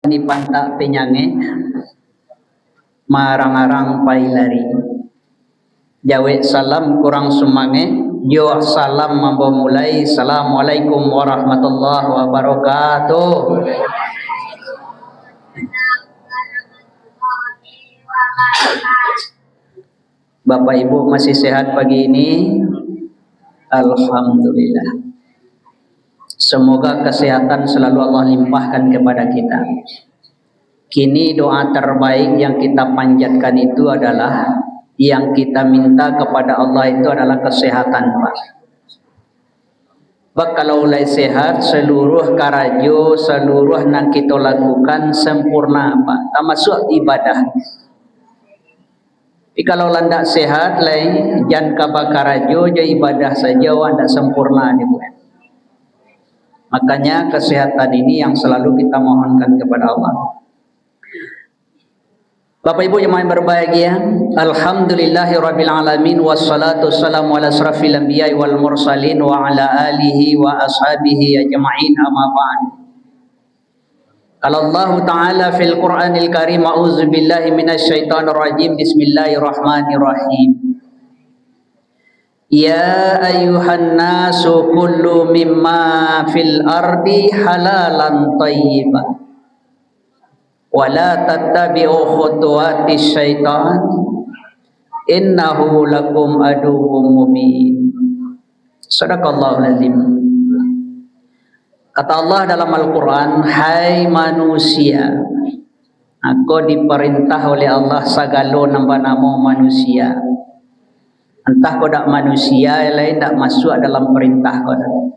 Di pantak penyange marang-arang pailari jawe salam kurang semange yo salam mambo mulai. Assalamualaikum warahmatullahi wabarakatuh. Bapak Ibu masih sehat pagi ini? Alhamdulillah. Semoga kesehatan selalu Allah limpahkan kepada kita. Kini doa terbaik yang kita panjatkan itu adalah, yang kita minta kepada Allah itu adalah kesehatan, Pak. Pak, kalau mulai sehat, seluruh karajo, seluruh yang kita lakukan sempurna, Pak. Termasuk ibadah. Tapi kalau landak sehat, lain jangan kaba karajo, je ibadah saja, wanda sempurna nih, Bu. Makanya kesehatan ini yang selalu kita mohonkan kepada Allah. Bapak Ibu yang berbahagia, alhamdulillahirabbil alamin wassalatu wassalamu ala asrafil anbiya'i wal mursalin wa ala alihi wa ashabihi ajma'in, amma ba'd. Qala Allah Ta'ala fil Qur'anil Karim, a'udzu billahi minasyaitonir rajim, bismillahirrahmanirrahim. Ya ayyuhan nasu kullu mimma fil ardi halalan thayyiban wa la tattabi'u khutuwatis syaitan innahu lakum aduwwum mubin. Sadaqallahul azim. Kata Allah dalam Al-Quran, hai manusia, aku diperintah oleh Allah sagalo nama-nama manusia. Entah kau dak manusia, yang lain dak masuk dalam perintah kau.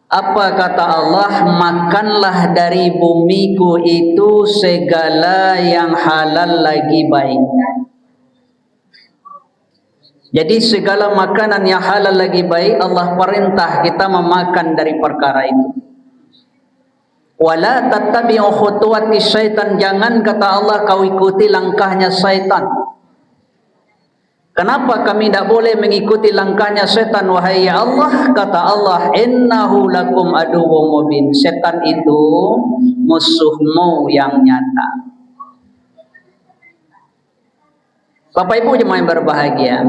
Apa kata Allah? Makanlah dari bumiku itu segala yang halal lagi baik. Jadi segala makanan yang halal lagi baik, Allah perintah kita memakan dari perkara itu. Wala tattabi'u khutuwatis syaitan, jangan kata Allah kau ikuti langkahnya syaitan. Kenapa kami tidak boleh mengikuti langkahnya setan, wahai ya Allah? Kata Allah, innahu lakum aduwwum mubin. Setan itu musuhmu yang nyata. Bapak Ibu jemaah yang berbahagia,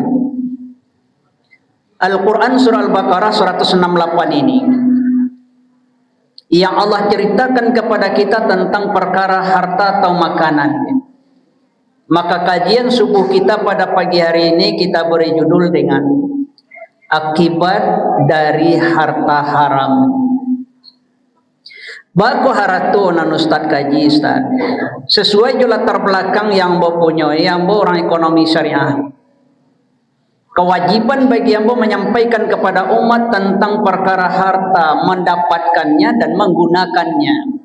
Al-Quran surah Al-Baqarah 168 ini, yang Allah ceritakan kepada kita tentang perkara harta atau makanan. Maka kajian subuh kita pada pagi hari ini kita beri judul dengan akibat dari harta haram. Baku haratu nan Ustaz kaji Ustaz. Sesuai juga latar belakang yang mempunyai, yang orang ekonomi syariah. Kewajiban bagi yang menyampaikan kepada umat tentang perkara harta, mendapatkannya dan menggunakannya.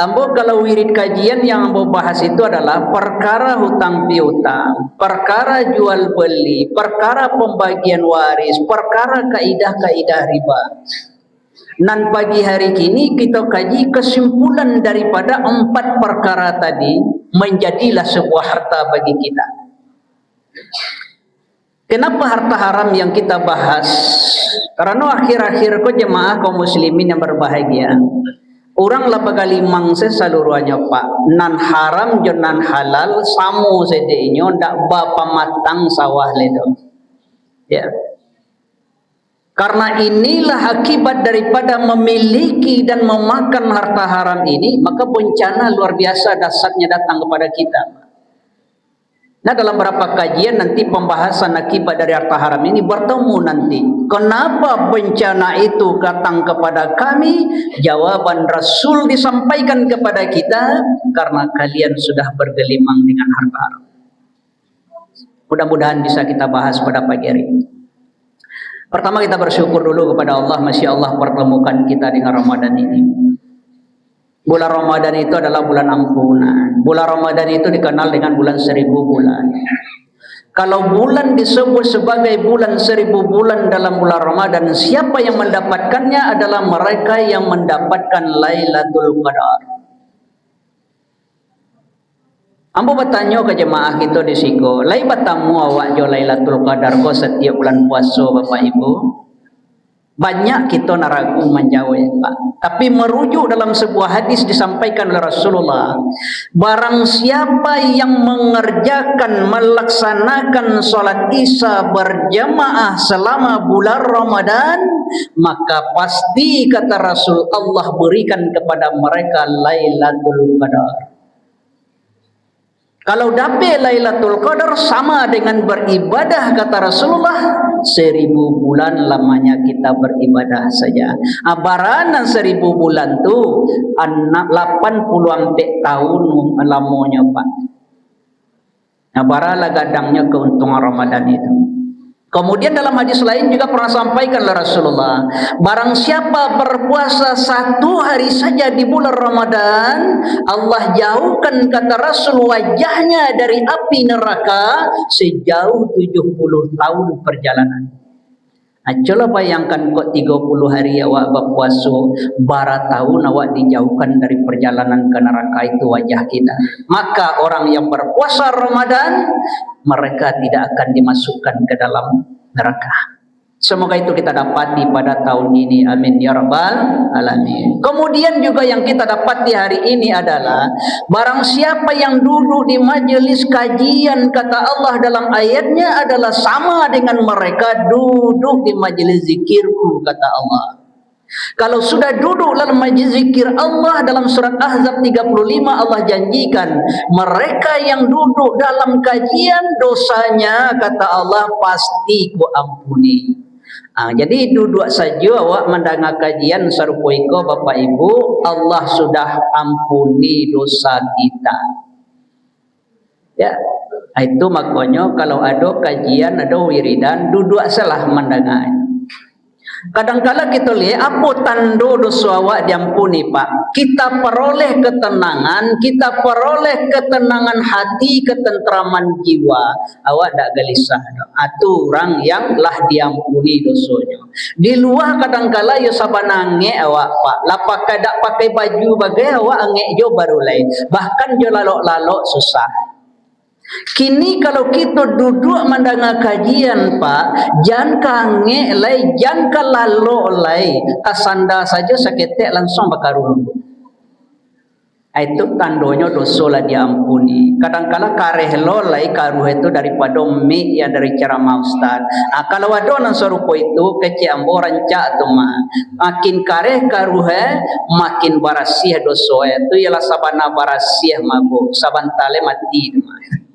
Ambo kalau wirid kajian yang ambo bahas itu adalah perkara hutang piutang, perkara jual beli, perkara pembagian waris, perkara kaidah-kaidah riba. Dan pagi hari ini kita kaji kesimpulan daripada 4 perkara tadi menjadilah sebuah harta bagi kita. Kenapa harta haram yang kita bahas? Karena akhir-akhir ko jemaah kaum muslimin yang berbahagia, orang lah bagali mangse saluruhnya Pak, nan haram jo nan halal samu sedenyo ndak bapa matang sawah ledo. Ya. Karena inilah akibat daripada memiliki dan memakan harta haram ini, maka bencana luar biasa dasarnya datang kepada kita. Nah, dalam beberapa kajian nanti pembahasan akibat dari harta haram ini bertemu nanti. Kenapa bencana itu datang kepada kami? Jawaban Rasul disampaikan kepada kita, karena kalian sudah bergelimang dengan harta haram. Mudah-mudahan bisa kita bahas pada pagi hari ini. Pertama kita bersyukur dulu kepada Allah, masya Allah pertemukan kita dengan Ramadan ini. Bulan Ramadan itu adalah bulan ampunan. Bulan Ramadan itu dikenal dengan bulan 1000 bulan. Kalau bulan disebut sebagai bulan 1000 bulan dalam bulan Ramadan, siapa yang mendapatkannya adalah mereka yang mendapatkan Lailatul Qadar. Ambo bertanya ke jemaah kita di siko, lai bertamu awak jo Lailatul Qadar ko setiap bulan puasa Bapak Ibu? Banyak kita naragu menjawab, Pak. Tapi merujuk dalam sebuah hadis disampaikan oleh Rasulullah, barang siapa yang mengerjakan, melaksanakan salat Isya berjamaah selama bulan Ramadan, maka pasti kata Rasul, Allah berikan kepada mereka Lailatul Qadar. Kalau dapat Lailatul Qadar sama dengan beribadah, kata Rasulullah, 1000 bulan lamanya kita beribadah saja. Baranan 1000 bulan tu 84 tahun lamanya, Pak. Baralah gadangnya keuntungan Ramadan itu. Kemudian dalam hadis lain juga pernah sampaikan oleh Rasulullah, barang siapa berpuasa 1 hari saja di bulan Ramadan, Allah jauhkan, kata Rasul, wajahnya dari api neraka sejauh 70 tahun perjalanan. Coba bayangkan kok 30 hari awak berpuasa, bara tahun awak dijauhkan dari perjalanan ke neraka, itu wajah kita. Maka orang yang berpuasa Ramadan, mereka tidak akan dimasukkan ke dalam neraka. Semoga itu kita dapati pada tahun ini. Amin ya rabbal alamin. Kemudian juga yang kita dapati hari ini adalah, barang siapa yang duduk di majelis kajian, kata Allah dalam ayatnya, adalah sama dengan mereka duduk di majelis zikirku, kata Allah. Kalau sudah duduk dalam majlis zikir Allah, dalam surat Ahzab 35 Allah janjikan, mereka yang duduk dalam kajian, dosanya, kata Allah, pasti ku ampuni. Jadi duduk saja awak mendengar kajian serupa iko, Bapak Ibu, Allah sudah ampuni dosa kita. Ya, itu makanya kalau ada kajian, ada wiridan, duduk salah mendengar. Kadang-kala kita lihat apa tanda dosa awak diampuni, Pak. Kita peroleh ketenangan, kita peroleh ketenangan hati, ketentraman jiwa. Awak tak gelisah. Itu orang yang lah diampuni dosanya. Di luar kadang-kala ya sabanange awak, Pak. Lapak kadak pakai baju bagai awak angek jo baru lain. Bahkan jo lalok-lalok susah. Kini kalau kita duduk mendengar kajian, Pak, jangan kange lay, jangan kalalo lay, kasanda saja saketek langsung bakaru. Itu tandanya dosa lah diampuni. Kadang-kala kareh lo lay karuh itu daripada mi ya dari ceramah ustaz. Kalau ada nang serupa itu kecik ambo rancak tu mah. Makin kareh karuh makin barasih dosa itu, ialah sabana barasih mabuk, sabantale mati tu mah.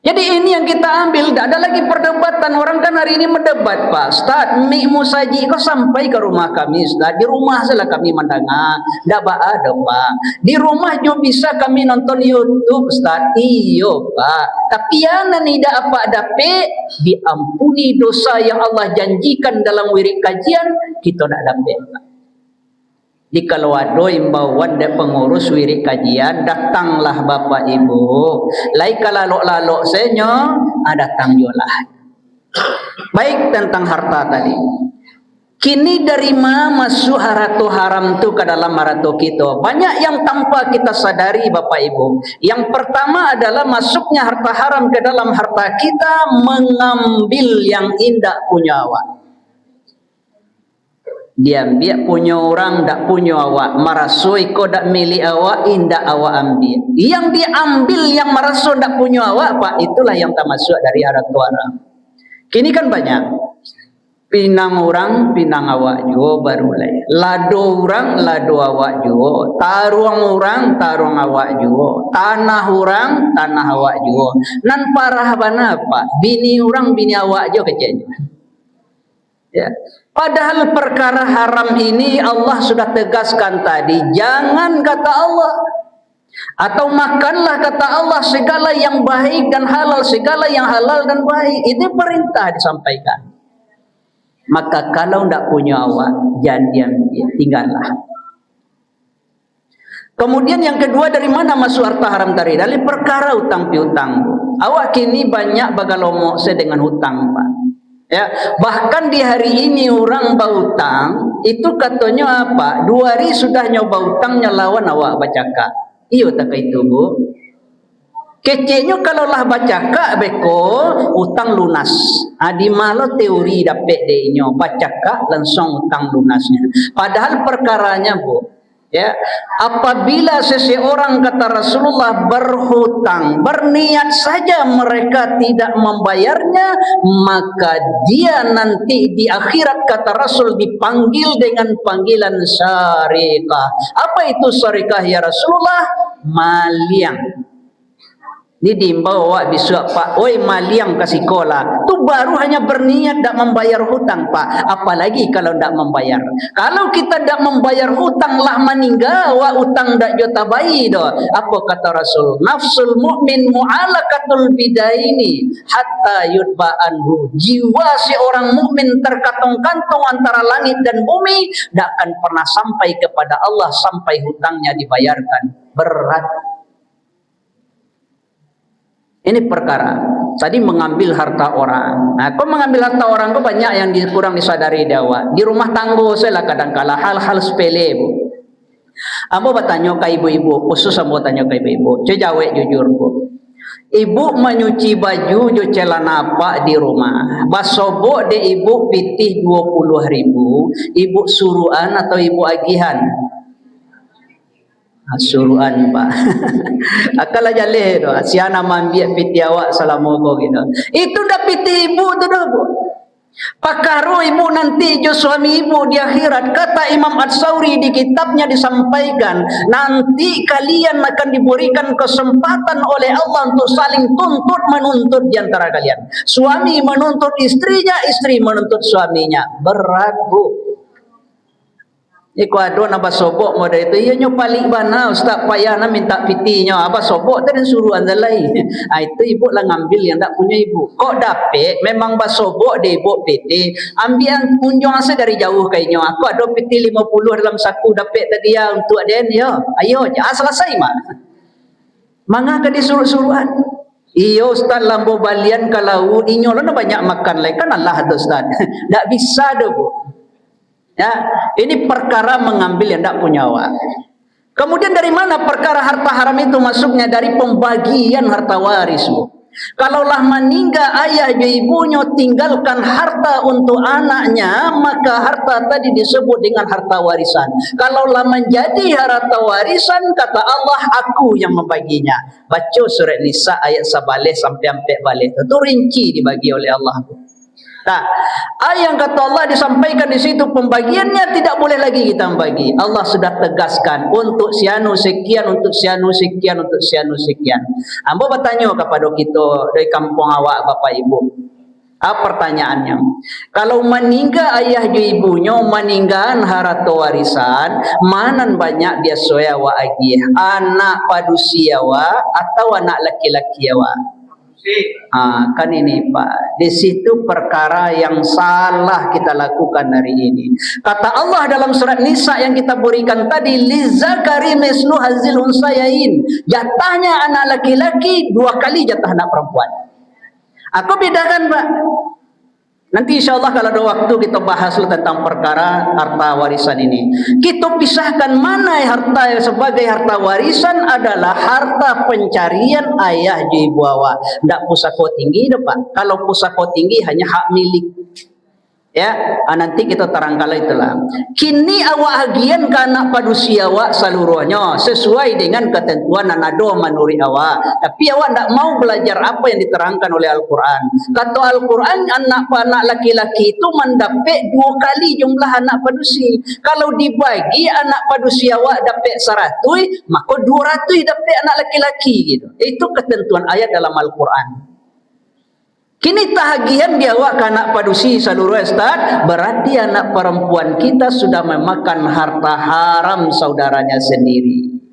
Jadi ini yang kita ambil, tidak ada lagi perdebatan. Orang kan hari ini mendebat, Pak Ustaz, mikmu saji kau sampai ke rumah kami, Ustaz. Di rumah saja kami mendengar, tidak ada, Pak. Di rumah juga bisa kami nonton YouTube, Ustaz. Iyo, Pak. Tapi yang tidak apa dapat diampuni dosa yang Allah janjikan dalam wirid kajian, kita tidak dapat, Pak. Di kalau ada imbauan dari pengurus wirid kajian, datanglah Bapak Ibu. Lai kalalok-lalok senyo, datang jolah. Baik, tentang harta tadi. Kini dari mana masuk harta haram tu ke dalam harta kita? Banyak yang tanpa kita sadari, Bapak Ibu. Yang pertama adalah masuknya harta haram ke dalam harta kita, mengambil yang indah punya awak. Dia ambil punya orang, tak punya awak. Marasui ko tak milik awak, indak awak ambil. Yang diambil yang marasu tak punya awak, Pak, itulah yang tak masuk dari harta haram. Kini kan banyak. Pinang orang, pinang awak juga baru lagi. Lado orang, lado awak juga. Taruang orang, taruang awak juga. Tanah orang, tanah awak juga. Nan parah bana, Pak. Bini orang, bini awak juga kecil. Ya. Padahal perkara haram ini Allah sudah tegaskan tadi, jangan, kata Allah, atau makanlah, kata Allah, segala yang baik dan halal, segala yang halal dan baik. Itu perintah disampaikan. Maka kalau tidak punya awak, jangan diam, tinggallah. Kemudian yang kedua, dari mana masuk harta haram tadi? Dari perkara utang piutang. Awak kini banyak bagalomok dengan hutang, Pak. Ya, bahkan di hari ini orang bautang itu katanya apa? 2 hari sudah nyoba utang nyelawan awak bacaka. Iyo tak itu, Bu. Keceknya kalau lah baca kak beko utang lunas. Di malo teori dapat dehnya baca kak langsung utang lunasnya. Padahal perkaranya bu, ya, apabila seseorang kata Rasulullah berhutang, berniat saja mereka tidak membayarnya, maka dia nanti di akhirat kata Rasul dipanggil dengan panggilan syarikah. Apa itu syarikah ya Rasulullah? Maliang. Ini diimbau awak besok pak, oi maliang kasih kola. Tu baru hanya berniat tak membayar hutang pak. Apalagi kalau tak membayar. Kalau kita tak membayar hutang lah meninggal, awak hutang tak jota bayi doh. Apa kata Rasul? Nafsul mu'min mu'alakatul bidaini hatta yudba anhu. Jiwa seorang mukmin terkantong-kantong antara langit dan bumi, tak akan pernah sampai kepada Allah sampai hutangnya dibayarkan. Berat. Ini perkara. Tadi mengambil harta orang. Nah, kau mengambil harta orang kau banyak yang kurang disadari dakwah. Di rumah tangga saya lah kadang-kala hal-hal sepele bu. Ambo bertanya ke ibu-ibu, khusus ambo tanya ke ibu-ibu. Saya jawab jujur bu. Ibu menyuci baju jo celana apa di rumah. Basobok de ibu pitih 20.000. Ibu suruhan atau ibu agihan? Suruhan pak. Akal aja leh tu. Siana mambiak piti awak salamualaikum gitu. Itu dah piti ibu tu dah bu. Pakaru ibu nanti jo suami ibu di akhirat. Kata Imam Ad-Sawri di kitabnya disampaikan, nanti kalian akan diberikan kesempatan oleh Allah untuk saling tuntut menuntut di antara kalian. Suami menuntut istrinya, istri menuntut suaminya. Berat bu. Iku ado na basobok mo dito. Iyan yung palik ba na ustaz payah na minta piti nyo. Basobok tadi suruh andalai. Itu ibu lah ngambil yang tak punya ibu. Kok dapet memang basobok de ibu piti. Ambil unjung asa dari jauh kainyo. Aku ada piti 50 dalam saku dapet tadi ya untuk aden ya. Ayo aja selesai mak. Manga ka disuruh-suruhan. Iyo ustaz lambo balian kalau inyo lah banyak makan lai kan Allah tu ustaz. Tak bisa do bu. Ya, ini perkara mengambil yang tak punya awak. Kemudian dari mana perkara harta haram itu masuknya? Dari pembagian harta waris. Kalaulah meninggal ayah dan ibunya tinggalkan harta untuk anaknya, maka harta tadi disebut dengan harta warisan. Kalaulah menjadi harta warisan, kata Allah, aku yang membaginya. Baca surat Nisa ayat 11 sampai 14. Itu rinci dibagi oleh Allah. Nah, ayat yang kata Allah disampaikan di situ pembagiannya tidak boleh lagi kita membagi. Allah sudah tegaskan untuk sianu sekian, untuk sianu sekian, untuk sianu sekian. Ambo bertanya kepada kita dari kampung awak bapak ibu. Apa pertanyaannya? Kalau meninggal ayah dan ibunya meninggal harta warisan, mana banyak dia soya wa agih? Anak padusia wa atau anak laki-laki wa? Kan ini pak, di situ perkara yang salah kita lakukan hari ini. Kata Allah dalam surat Nisa yang kita berikan tadi, lizakari mislu hazil unsayain. Jatahnya anak laki-laki 2 kali jatah anak perempuan. Aku bedakan pak. Nanti insya Allah kalau ada waktu kita bahas tentang perkara harta warisan ini. Kita pisahkan mana harta sebagai harta warisan adalah harta pencarian ayah ibu awak. Tidak pusako tinggi Pak. Kalau pusako tinggi hanya hak milik. Ya, nanti kita terangkan itulah. Kini awak hagian ke anak padusia awak seluruhnya sesuai dengan ketentuan anado menurut awak. Tapi awak tidak mau belajar apa yang diterangkan oleh Al-Quran. Kata Al-Quran, anak laki-laki itu mendapat 2 kali jumlah anak padusi. Kalau dibagi anak padusi awak dapat 100, maka 200 dapat anak laki-laki gitu. Itu ketentuan ayat dalam Al-Quran. Kini tahagian dia awak anak padusi seluruh ustaz, berarti anak perempuan kita sudah memakan harta haram saudaranya sendiri.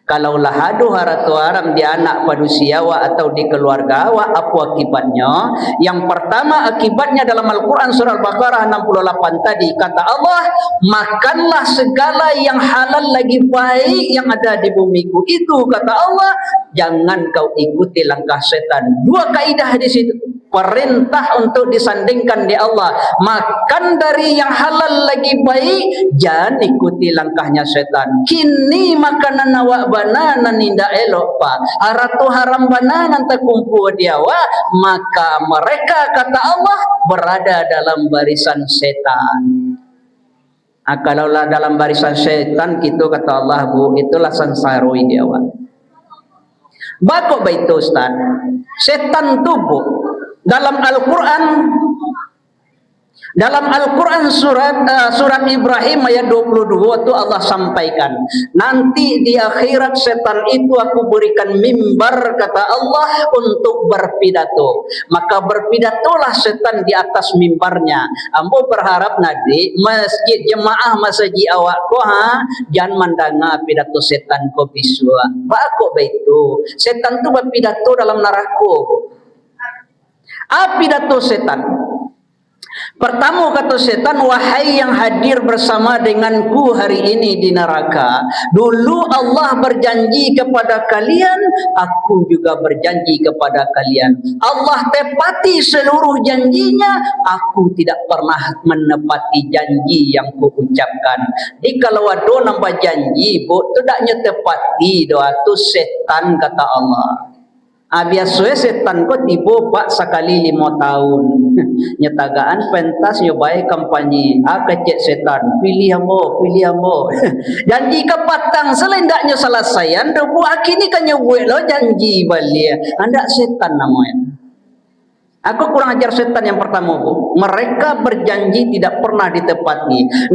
Kalau lah ada harta haram di anak padusi awak atau di keluarga awak, apa akibatnya? Yang pertama akibatnya dalam Al-Quran surah Al-Baqarah 68 tadi, kata Allah, makanlah segala yang halal lagi baik yang ada di bumiku. Itu kata Allah, jangan kau ikuti langkah setan. 2 kaidah di situ. Perintah untuk disandingkan di Allah, makan dari yang halal lagi baik, jangan ikuti langkahnya setan. Kini makanan awak bananan ninda elok pa, haratu haram bananan terkumpul diawa, maka mereka kata Allah berada dalam barisan setan. Kalaulah dalam barisan setan gitu kata Allah bu, itulah sansaroi diawa. Bako baitu Ustaz, setan tubuh dalam Al-Quran surat Ibrahim ayat 22 itu Allah sampaikan, nanti di akhirat setan itu aku berikan mimbar kata Allah untuk berpidato, maka berpidatolah setan di atas mimbarnya. Ambo berharap nanti masjid jemaah masjid awak ko jangan mandanga pidato setan ko bisua. Bako baitu setan tu berpidato dalam neraka. Pidato setan pertama kata setan, wahai yang hadir bersama denganku hari ini di neraka, dulu Allah berjanji kepada kalian, aku juga berjanji kepada kalian. Allah tepati seluruh janjinya, aku tidak pernah menepati janji yang kuucapkan. Jadi kalau ada nambah janji, tidak nyetepati doa tu setan kata Allah. Biasanya setan ko tiba pak sekali 5 tahun. Nyatagaan pentas nyobai kampanye. Kecek setan, pilih ambo. Janji kepatang selendaknya selesaian, debu akhirnya kan nyobuat lo janji balik. Anda setan namanya. Aku kurang ajar setan yang pertama bu. Mereka berjanji tidak pernah ditepati.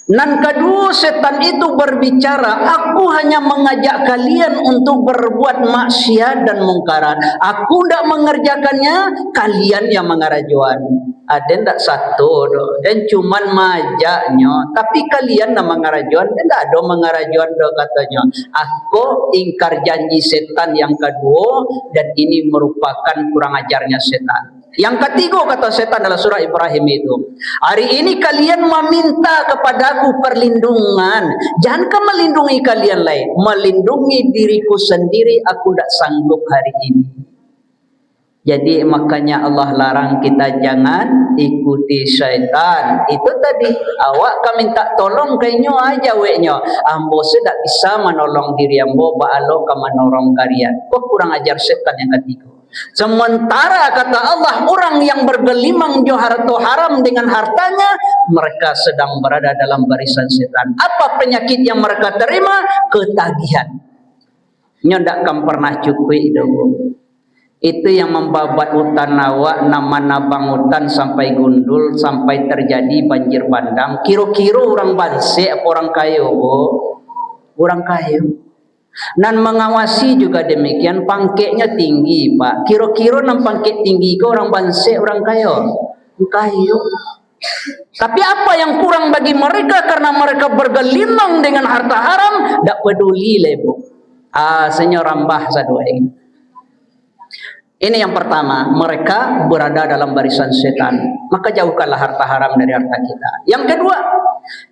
Nan kedua setan itu berbicara, aku hanya mengajak kalian untuk berbuat maksiat dan mungkaran. Aku tidak mengerjakannya, kalian yang mengarajuan. Ada tidak satu dan cuman majaknya, tapi kalian yang mengarajuan, tidak ada mengarajuan katanya. Aku ingkar janji setan yang kedua, dan ini merupakan kurang ajarnya setan. Yang ketiga kata setan dalam surah Ibrahim itu, hari ini kalian meminta kepadaku perlindungan, jangan kau melindungi kalian lain, melindungi diriku sendiri, aku tidak sanggup hari ini. Jadi makanya Allah larang kita jangan ikuti syaitan. Itu tadi, awak kami minta tolong kayaknya aja weknya, ambo tidak bisa menolong diri ambo, ba'alo ka menolong kalian. Kok kurang ajar setan yang ketiga. Sementara kata Allah, orang yang bergelimang jo harta haram dengan hartanya, mereka sedang berada dalam barisan setan. Apa penyakit yang mereka terima? Ketagihan. Nyodak kam pernah cukup itu. Itu yang membabat hutan awak, nama nabang hutan sampai gundul, sampai terjadi banjir bandang. Kira-kira orang banse apa orang kaya bu? Orang kaya. Dan mengawasi juga demikian, pangketnya tinggi pak. Kira-kira nam pangket tinggi ke orang banse orang kaya? Kaya. Tapi apa yang kurang bagi mereka karena mereka bergelimang dengan harta haram, tak peduli lebo. Senyor rambah sadua ini. Ini yang pertama, mereka berada dalam barisan setan. Maka jauhkanlah harta haram dari harta kita.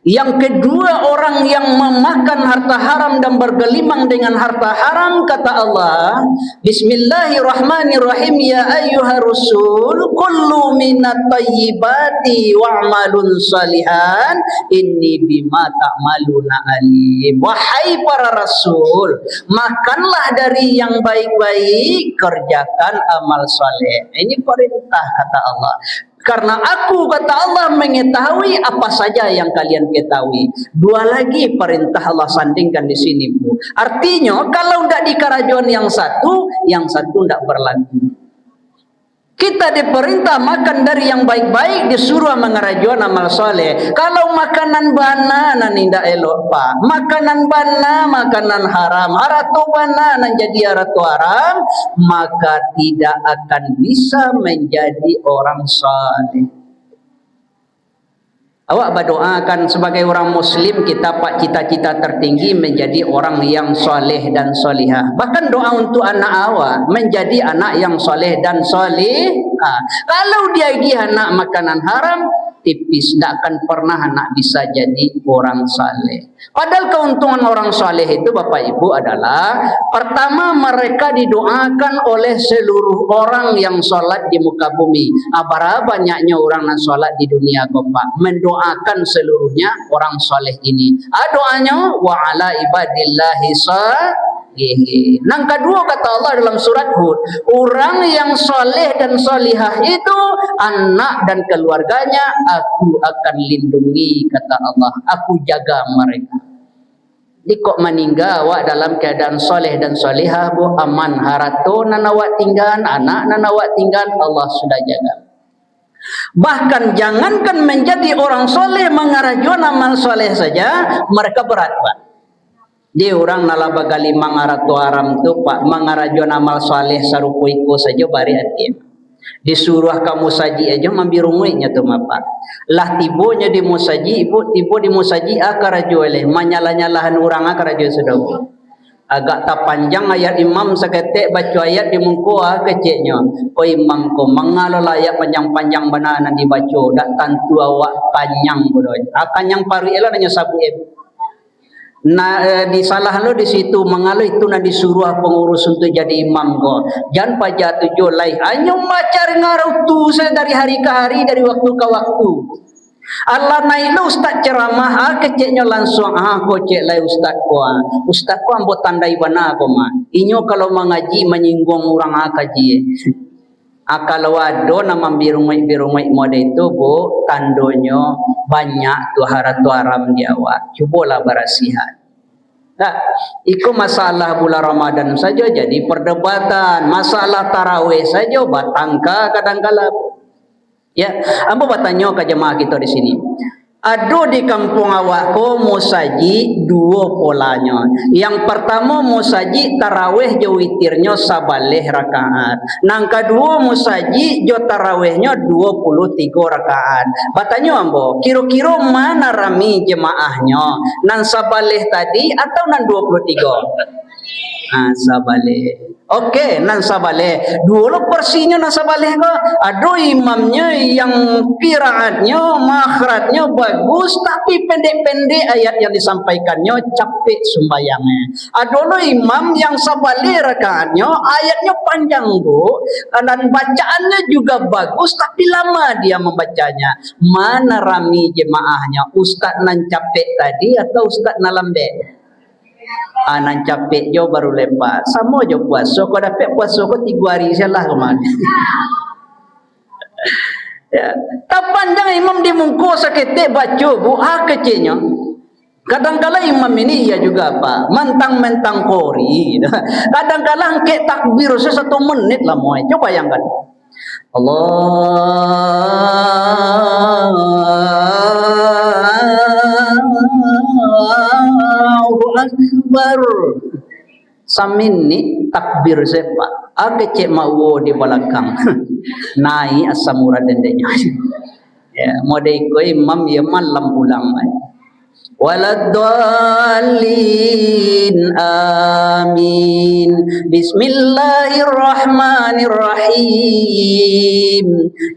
Yang kedua, orang yang memakan harta haram dan bergelimang dengan harta haram, kata Allah, Bismillahirrahmanirrahim, ya ayyuhar rusul, kullu minat tayyibati wa'malun salihan, inni bima ta'maluna alim. Wahai para rasul, makanlah dari yang baik-baik, kerjakan amal saleh. Ini perintah kata Allah. Karena aku kata Allah mengetahui apa saja yang kalian ketahui. Dua lagi perintah Allah sandingkan di sini bu. Artinya kalau tidak di kerajuan yang satu tidak berlaku. Kita diperintah makan dari yang baik-baik, disuruh mengerajuan amal soleh. Kalau makanan bana tidak elok pak. Makanan bana, makanan haram. Haratu bana jadi haratu haram, maka tidak akan bisa menjadi orang soleh. Awak berdoakan sebagai orang muslim, kita pak cita-cita tertinggi menjadi orang yang soleh dan solihah. Bahkan doa untuk anak awak menjadi anak yang soleh dan solih. Kalau dia anak makanan haram, tipis, tidak akan pernah anak bisa jadi orang saleh. Padahal keuntungan orang saleh itu Bapak Ibu adalah pertama mereka didoakan oleh seluruh orang yang sholat di muka bumi. Berapa banyaknya orang yang sholat di dunia Bapak mendoakan seluruhnya orang saleh ini. Doanya wa ala ibadillahi Nang kedua kata Allah dalam surat Hud, orang yang soleh dan solihah itu anak dan keluarganya aku akan lindungi, kata Allah, aku jaga mereka. Jadi kok meninggal awak dalam keadaan soleh dan solihah bu, aman harato nanawak tinggal, anak nanawak tinggal, Allah sudah jaga. Bahkan jangankan menjadi orang soleh mengarajuan amal soleh saja, mereka berat Pak. Di orang nalaba gali mangaratu aram tu Pak, mangarajuan amal saleh sarupuiko saja bari atim. Disuruh kamu saji aja mambil rumuinya tu Pak. Lah tibonya di musaji, ibu tibo di musaji akaraju oleh manyala-nyalahan orang akaraju sudah. Agak tak panjang ayat imam seketek baca ayat di mungkua keceknya. Ko imam ko mangalo ayat panjang-panjang banana dibaca, dak tantu awak panjang bodoh. Akan yang paru ela nanya sabu di salah lo di situ mengalu itu na disuruh pengurus untuk jadi imam ko. Jangan pajak tujuh lain. Hanya macar ngarau tu saya dari hari ke hari, dari waktu ke waktu. Allah naik lo ustaz ceramah, keceknya langsung ko cek lai ustaz ko. Ustaz ko ambo tandai bana ko ma. Inyo kalau mengaji menyinggung orang kaji. Kalau ada nama birumai mode itu bu, tandonyo banyak tuharat tuharam di awak. Cubalah berasihat. Nah, itu masalah bulan Ramadan saja jadi perdebatan. Masalah tarawih saja batangka kadang-kala. Ya, ambo bertanya ke jemaah kita di sini. Ada di kampung awakku musaji dua polanya. Yang pertama musaji tarawih jo witirnya sabaleh rakaat. Nang kedua musaji jo tarawihnya 23 rakaat. Batanya ambo, kira-kira mana rami jemaahnya? Nang sabaleh tadi atau nang 23? Sabaleh. Okey, nan sabaleh. Dulu persinya nan sabaleh ko. Aduh imamnya yang qiraatnya, makhrajnya bagus tapi pendek-pendek ayat yang disampaikannya capek sembayangnya. Aduh imam yang sabaleh rakaatnya ayatnya panjang bu, dan bacaannya juga bagus tapi lama dia membacanya. Mana rami jemaahnya? Ustaz nan capek tadi atau ustaz nan lembek? Anak capek jo baru lepas. Sama jo puasa. Kau dapat puasa kau 3 hari salah kemana? Ya. Tak panjang imam di muka seketik baca bu. Kecilnya. Kadang-kala imam ini ia juga apa? Mentang-mentang kori. Kadang-kala angkat takbir 1 menit lah mau. Coba bayangkan. Allahu Akbar. Samin ni takbir sepa. Cek mau di belakang. Naik asamura dendenya. Ya, mode iko imam ya malam pulang. Waladdallin amin. Bismillahirrahmanirrahim.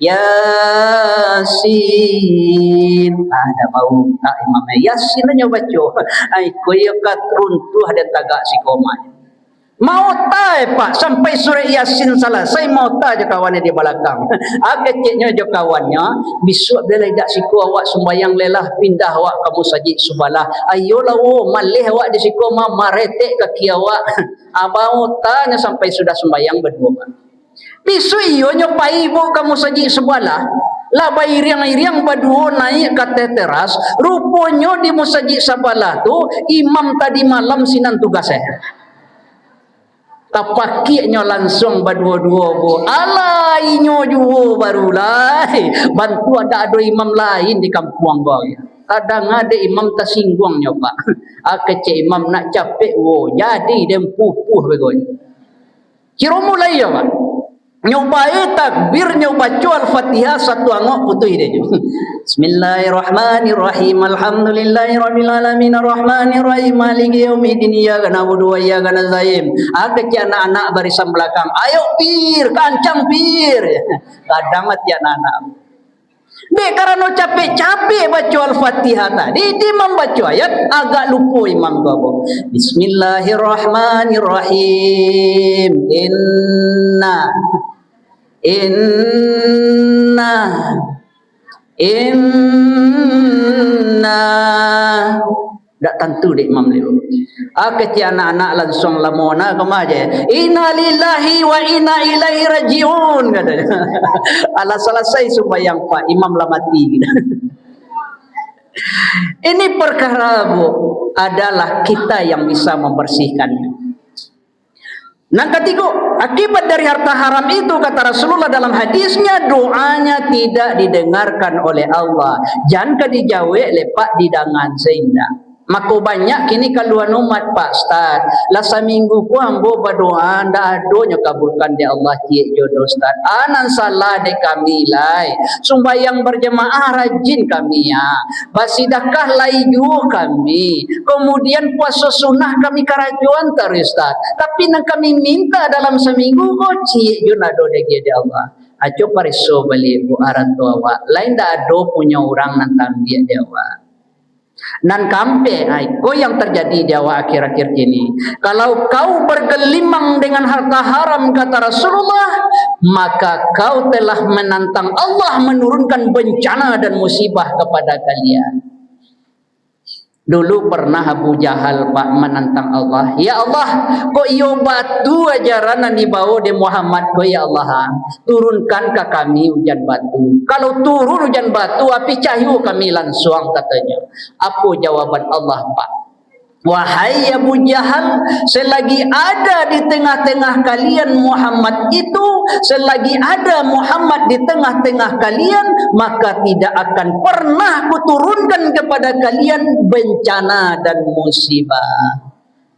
Yasin. Ada bau tak imam Yasin aja baca. Ai koyo kat runtuh dan tagak si koma. Mau tahu Pak sampai surah Yasin selesai mau tahu je kawannya di belakang. Keciknya je kawannya besok bila dak siku awak sembayang lelah pindah awak kamu saji subalah. Ayolah malih awak di siku maretek kaki awak. Abang tanya sampai sudah sembayang berdua. Besok iyo nyopai ibu kamu saji subalah. Lah bairiang-iriang berdua naik ke teras. Rupanya di musajid sabalah tu imam tadi malam sinan tugasnya. Tapaknya langsung berdua-dua bu. Alainya juga barulah. Bantu ada imam lain di kampung gua. Kadang ada imam tersinggungnya pak. Kecik imam nak capek wo. Jadi dia pupuh begitu. Kira mulai ya pak. Nyobai takbir nyoba Al-Fatihah satu angok putih dia. Bismillahirrahmanirrahim. Alhamdulillahirabbil alamin arrahmanirrahim maliki yaumiddin iyyaka na'budu wa iyyaka nasta'in. Ke anak-anak barisan belakang. Ayo pir, kancang pir. Kadang mati anak-anak. Dek karena capek-capek baca Al-Fatihah tadi, di membaca ayat agak lupa imam babo. Bismillahirrahmanirrahim. Inna tak tentu dek imam dia. Kecil anak-anak langsung lamona kemaja. Inna lillahi wa inna ilaihi rajiun katanya. Alah selesai supaya pak imam lah mati. Ini perkara bu adalah kita yang bisa membersihkannya. Nah ketiga, akibat dari harta haram itu kata Rasulullah dalam hadisnya, doanya tidak didengarkan oleh Allah. Jangan dijawab lepak di dangan sehingga. Maka banyak kini kaluan umat Pak Ustaz. Lasa minggu ku ambo berdoa anda adonya kabulkan di Allah cik jodoh Ustaz. Anan salah de kami lai. Sumbayang berjemaah rajin kami ya. Basidakah layu kami. Kemudian puasa sunnah kami karajuan terus Ustaz. Tapi nang kami minta dalam seminggu kok cik jodoh ado de Allah. Aco pariso bali bu aran tua. Lain dah ado punya orang nanti dia dewa. Nan kampe, ko yang terjadi di awal akhir-akhir ini. Kalau kau bergelimang dengan harta haram kata Rasulullah, maka kau telah menantang Allah menurunkan bencana dan musibah kepada kalian. Dulu pernah Abu Jahal Pak menantang Allah. Ya Allah, kok iyo batu ajaran yang dibawa di Muhammad kok ya Allah. Turunkan ke kami hujan batu. Kalau turun hujan batu, api cahyu kami langsung katanya. Apa jawaban Allah Pak? Wahai Abu Jahal, selagi ada di tengah-tengah kalian Muhammad itu, selagi ada Muhammad di tengah-tengah kalian, maka tidak akan pernah kuturunkan kepada kalian bencana dan musibah.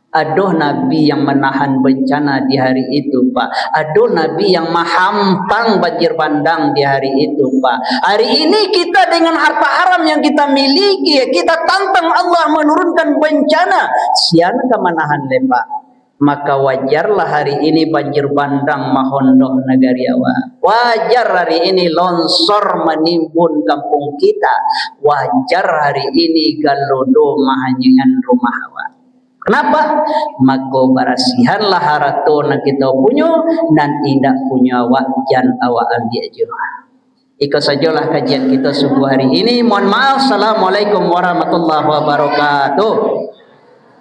Aduh Nabi yang menahan bencana di hari itu Pak. Aduh Nabi yang menghampang banjir bandang di hari itu Pak. Hari ini kita dengan harta haram yang kita miliki, kita tantang Allah menurunkan bencana. Siapa menahan Pak? Maka wajarlah hari ini banjir bandang mahondoh negari awak. Wajar hari ini longsor menimbun kampung kita. Wajar hari ini galodo mahanyingan rumah awak. Kenapa? Maka barasihanlah harato na kita punya dan tidak punya wajan awak ambil juga. Ika sajalah kajian kita subuh hari ini. Mohon maaf. Assalamualaikum warahmatullahi wabarakatuh.